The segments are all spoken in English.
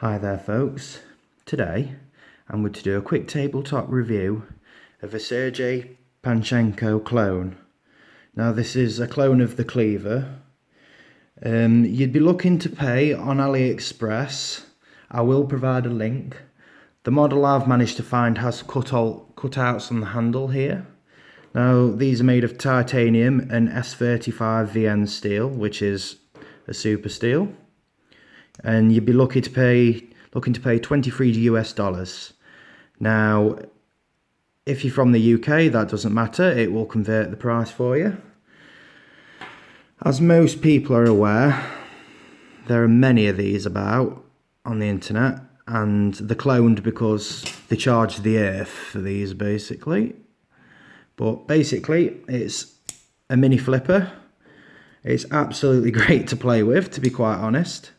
Hi there folks, today I'm going to do a quick tabletop review of a Serge Panchenko clone. Now this is a clone of the Cleaver. You'd be looking to pay on AliExpress. I will provide a link. The model I've managed to find has cutouts on the handle here. Now these are made of titanium and S35 VN steel, which is a super steel. And you'd be looking to pay $23 US. Now, if you're from the UK, that doesn't matter. It will convert the price for you. As most people are aware, there are many of these about on the internet, and they're cloned because they charge the earth for these, basically. But basically, it's a mini flipper. It's absolutely great to play with, to be quite honest.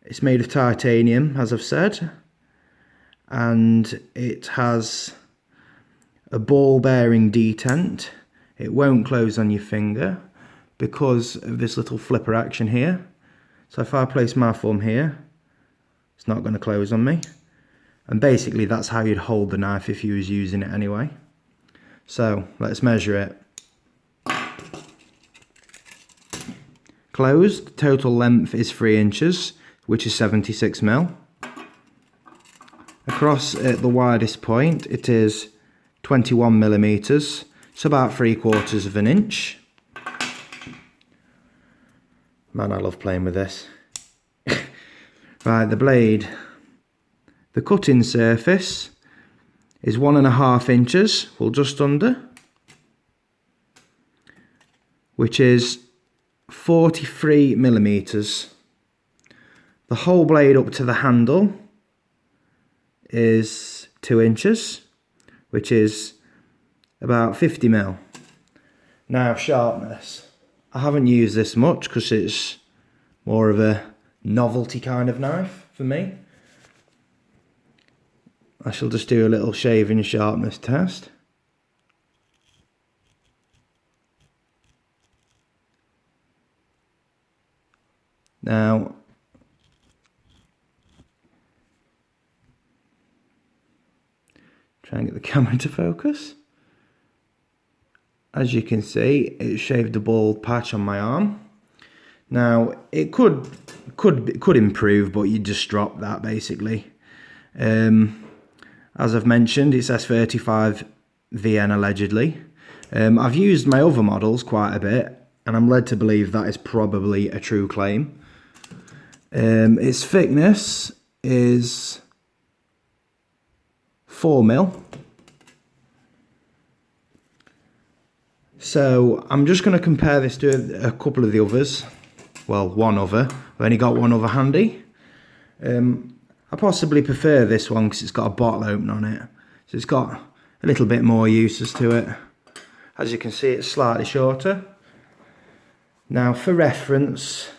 It's made of titanium, as I've said, and it has a ball bearing detent. It won't close on your finger because of this little flipper action here. So if I place my thumb here, it's not going to close on me. And basically that's how you'd hold the knife if you was using it anyway. So let's measure it. Closed, total length is 3 inches. Which is 76mm. Across at the widest point it is 21mm, so about 3/4 of an inch. Man, I love playing with this. Right, the blade. The cutting surface is 1.5 inches, well just under, which is 43mm. The whole blade up to the handle is 2 inches, which is about 50mm. Now sharpness. I haven't used this much because it's more of a novelty kind of knife for me. I shall just do a little shaving sharpness test. Now, try and get the camera to focus. As you can see, it shaved a bald patch on my arm. Now it could improve, but you just drop that basically. As I've mentioned, it's S35 VN allegedly. I've used my other models quite a bit, and I'm led to believe that is probably a true claim. Its thickness is 4mm. So I'm just going to compare this to a couple of the others. Well, one other. I've only got one other handy. I possibly prefer this one because it's got a bottle opener on it. So it's got a little bit more uses to it. As you can see, it's slightly shorter. Now for reference,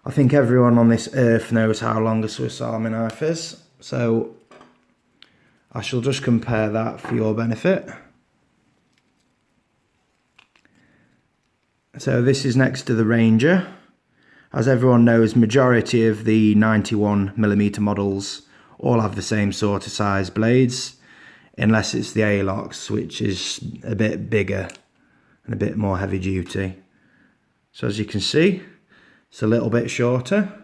I think everyone on this earth knows how long a Swiss Army knife is. So I shall just compare that for your benefit. So this is next to the Ranger. As everyone knows, majority of the 91mm models all have the same sort of size blades, unless it's the A-locks, which is a bit bigger and a bit more heavy duty. So as you can see, it's a little bit shorter.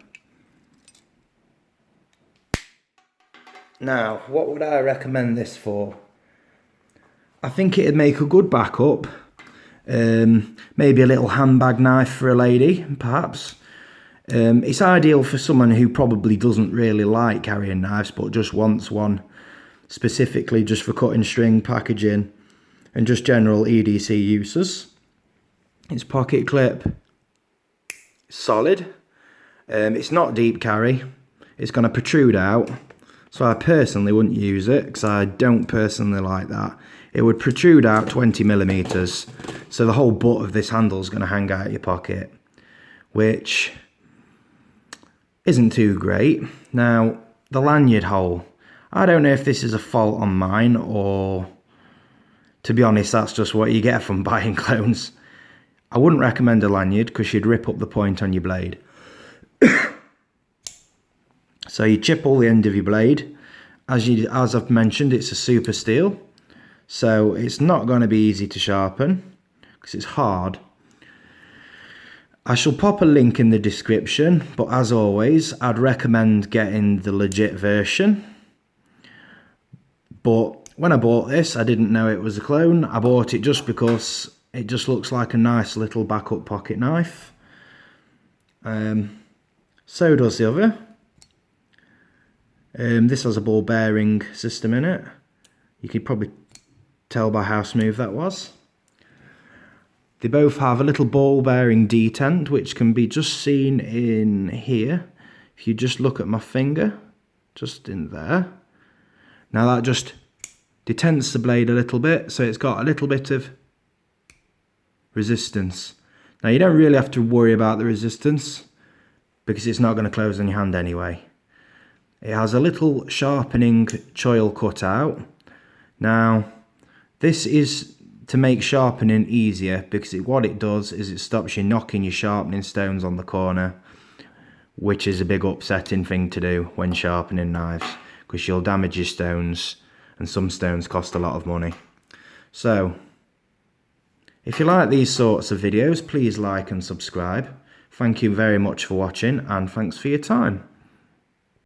Now, what would I recommend this for? I think it'd make a good backup. Maybe a little handbag knife for a lady, perhaps. It's ideal for someone who probably doesn't really like carrying knives, but just wants one specifically just for cutting string, packaging, and just general EDC uses. Its pocket clip, solid. It's not deep carry. It's going to protrude out. So I personally wouldn't use it because I don't personally like that. It would protrude out 20mm, so the whole butt of this handle is going to hang out of your pocket, which isn't too great. Now, the lanyard hole. I don't know if this is a fault on mine, or to be honest, that's just what you get from buying clones. I wouldn't recommend a lanyard because you'd rip up the point on your blade. So you chip all the end of your blade. As I've mentioned, it's a super steel, so it's not going to be easy to sharpen because it's hard. I shall pop a link in the description, but as always, I'd recommend getting the legit version. But when I bought this, I didn't know it was a clone. I bought it just because it just looks like a nice little backup pocket knife. So does the other. This has a ball bearing system in it. You could probably tell by how smooth that was. They both have a little ball bearing detent, which can be just seen in here. If you just look at my finger, just in there. Now that just detents the blade a little bit, so it's got a little bit of resistance. Now you don't really have to worry about the resistance because it's not going to close on your hand anyway. It has a little sharpening choil cutout. Now this is to make sharpening easier, because what it does is it stops you knocking your sharpening stones on the corner, which is a big upsetting thing to do when sharpening knives, because you'll damage your stones, and some stones cost a lot of money. So if you like these sorts of videos, please like and subscribe. Thank you very much for watching, and thanks for your time.